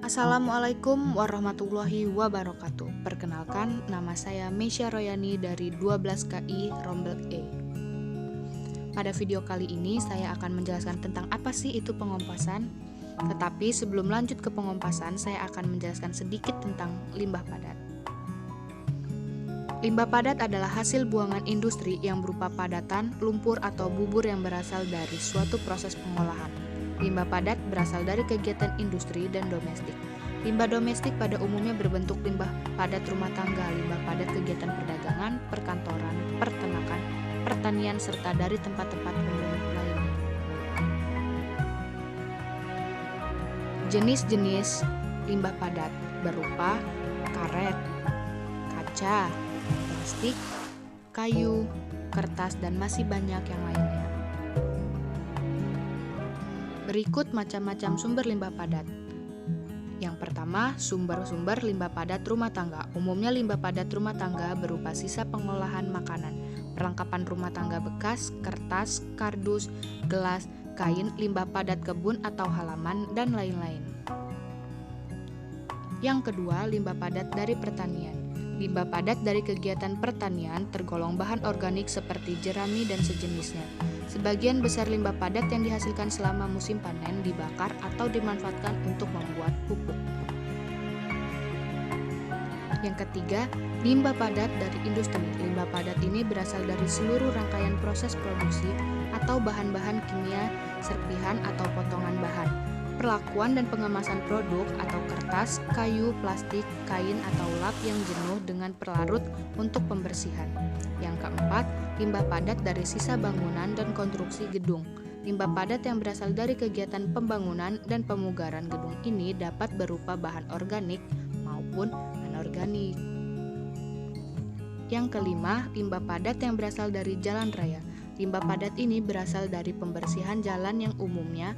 Assalamualaikum warahmatullahi wabarakatuh. Perkenalkan, nama saya Meisya Royani dari 12KI Rombel E. Pada video kali ini saya akan menjelaskan tentang apa sih itu pengompasan. Tetapi sebelum lanjut ke pengompasan, saya akan menjelaskan sedikit tentang limbah padat. Limbah padat adalah hasil buangan industri yang berupa padatan, lumpur atau bubur yang berasal dari suatu proses pengolahan. Limbah padat berasal dari kegiatan industri dan domestik. Limbah domestik pada umumnya berbentuk limbah padat rumah tangga, limbah padat kegiatan perdagangan, perkantoran, peternakan, pertanian, serta dari tempat-tempat umum lainnya. Jenis-jenis limbah padat berupa karet, kaca, plastik, kayu, kertas, dan masih banyak yang lainnya. Berikut macam-macam sumber limbah padat. Yang pertama, sumber-sumber limbah padat rumah tangga. Umumnya limbah padat rumah tangga berupa sisa pengolahan makanan, perlengkapan rumah tangga bekas, kertas, kardus, gelas, kain, limbah padat kebun atau halaman, dan lain-lain. Yang kedua, limbah padat dari pertanian. Limbah padat dari kegiatan pertanian tergolong bahan organik seperti jerami dan sejenisnya. Sebagian besar limbah padat yang dihasilkan selama musim panen dibakar atau dimanfaatkan untuk membuat pupuk. Yang ketiga, limbah padat dari industri. Limbah padat ini berasal dari seluruh rangkaian proses produksi atau bahan-bahan kimia, serpihan atau potongan bahan, perlakuan dan pengemasan produk atau kertas, kayu, plastik, kain atau lap yang jenuh dengan pelarut untuk pembersihan. Yang keempat, limbah padat dari sisa bangunan dan konstruksi gedung. Limbah padat yang berasal dari kegiatan pembangunan dan pemugaran gedung ini dapat berupa bahan organik maupun anorganik. Yang kelima, limbah padat yang berasal dari jalan raya. Limbah padat ini berasal dari pembersihan jalan yang umumnya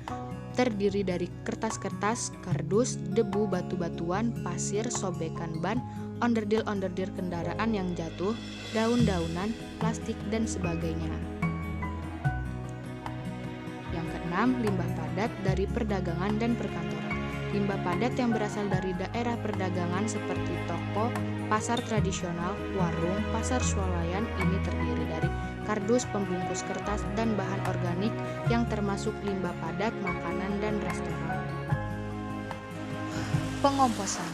terdiri dari kertas-kertas, kardus, debu, batu-batuan, pasir, sobekan ban, onderdil-onderdil kendaraan yang jatuh, daun-daunan, plastik, dan sebagainya. Yang keenam, limbah padat dari perdagangan dan perkantoran. Limbah padat yang berasal dari daerah perdagangan seperti toko, pasar tradisional, warung, pasar swalayan ini terdiri dari kardus, pembungkus kertas, dan bahan organik yang termasuk limbah padat makanan dan restoran. Pengomposan.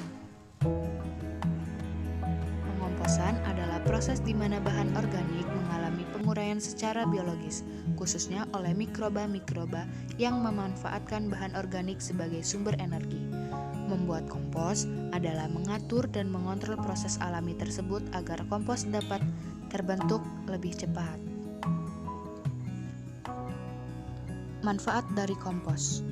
Pengomposan adalah proses di mana bahan organik mengalami penguraian secara biologis, khususnya oleh mikroba-mikroba yang memanfaatkan bahan organik sebagai sumber energi. Membuat kompos adalah mengatur dan mengontrol proses alami tersebut agar kompos dapat terbentuk lebih cepat. Manfaat dari kompos.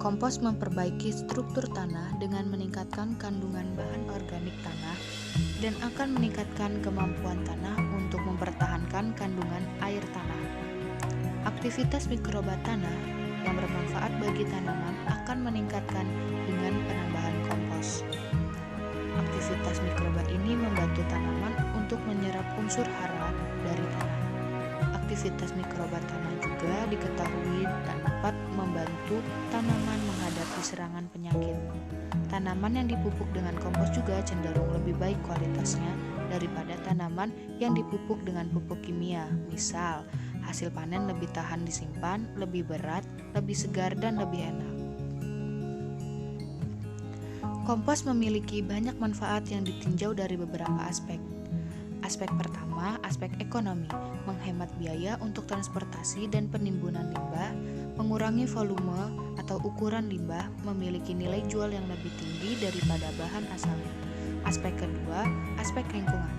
Kompos memperbaiki struktur tanah dengan meningkatkan kandungan bahan organik tanah dan akan meningkatkan kemampuan tanah untuk mempertahankan kandungan air tanah. Aktivitas mikroba tanah yang bermanfaat bagi tanaman akan meningkatkan dengan penambahan kompos. Aktivitas mikroba ini membantu tanaman untuk menyerap unsur hara dari tanah. Aktivitas mikroba tanah juga diketahui dapat membantu tanaman menghadapi serangan penyakit. Tanaman yang dipupuk dengan kompos juga cenderung lebih baik kualitasnya daripada tanaman yang dipupuk dengan pupuk kimia. Misal, hasil panen lebih tahan disimpan, lebih berat, lebih segar, dan lebih enak. Kompos memiliki banyak manfaat yang ditinjau dari beberapa aspek. Aspek pertama, aspek ekonomi, menghemat biaya untuk transportasi dan penimbunan limbah, mengurangi volume atau ukuran limbah, memiliki nilai jual yang lebih tinggi daripada bahan asalnya. Aspek kedua, aspek lingkungan,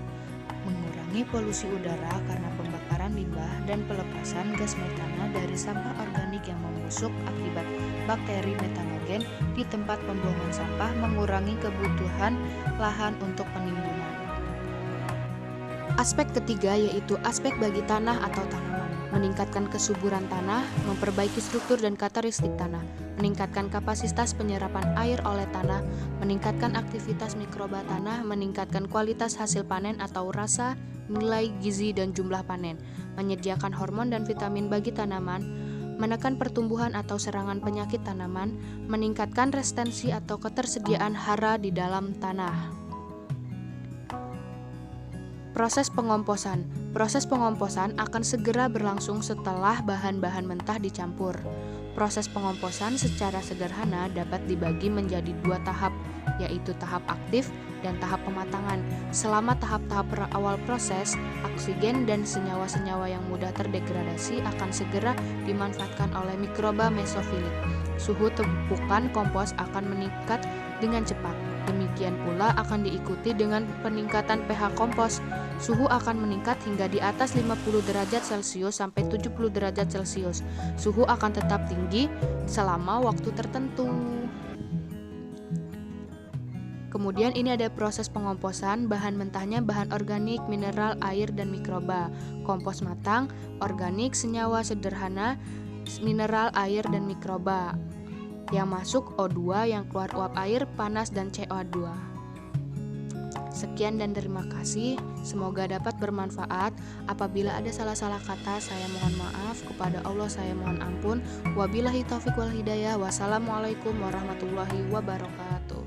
mengurangi polusi udara karena pembakaran limbah dan pelepasan gas metana dari sampah organik yang membusuk akibat bakteri metanogen di tempat pembuangan sampah, mengurangi kebutuhan lahan untuk penimbunan. Aspek ketiga yaitu aspek bagi tanah atau tanaman, meningkatkan kesuburan tanah, memperbaiki struktur dan karakteristik tanah, meningkatkan kapasitas penyerapan air oleh tanah, meningkatkan aktivitas mikroba tanah, meningkatkan kualitas hasil panen atau rasa, nilai gizi dan jumlah panen, menyediakan hormon dan vitamin bagi tanaman, menekan pertumbuhan atau serangan penyakit tanaman, meningkatkan restensi atau ketersediaan hara di dalam tanah. Proses pengomposan. Proses pengomposan akan segera berlangsung setelah bahan-bahan mentah dicampur. Proses pengomposan secara sederhana dapat dibagi menjadi 2 tahap, yaitu tahap aktif dan tahap pematangan. Selama tahap-tahap awal proses, oksigen dan senyawa-senyawa yang mudah terdegradasi akan segera dimanfaatkan oleh mikroba mesofilik. Suhu tumpukan kompos akan meningkat dengan cepat. Demikian pula akan diikuti dengan peningkatan pH kompos. Suhu akan meningkat hingga di atas 50 derajat Celcius sampai 70 derajat Celcius. Suhu akan tetap tinggi selama waktu tertentu. Kemudian ini ada proses pengomposan, bahan mentahnya bahan organik, mineral, air, dan mikroba. Kompos matang, organik, senyawa sederhana, mineral, air, dan mikroba. Yang masuk O2, yang keluar uap air, panas, dan CO2. Sekian dan terima kasih. Semoga dapat bermanfaat. Apabila ada salah-salah kata, saya mohon maaf. Kepada Allah saya mohon ampun. Wabillahi taufiq wal hidayah. Wassalamualaikum warahmatullahi wabarakatuh.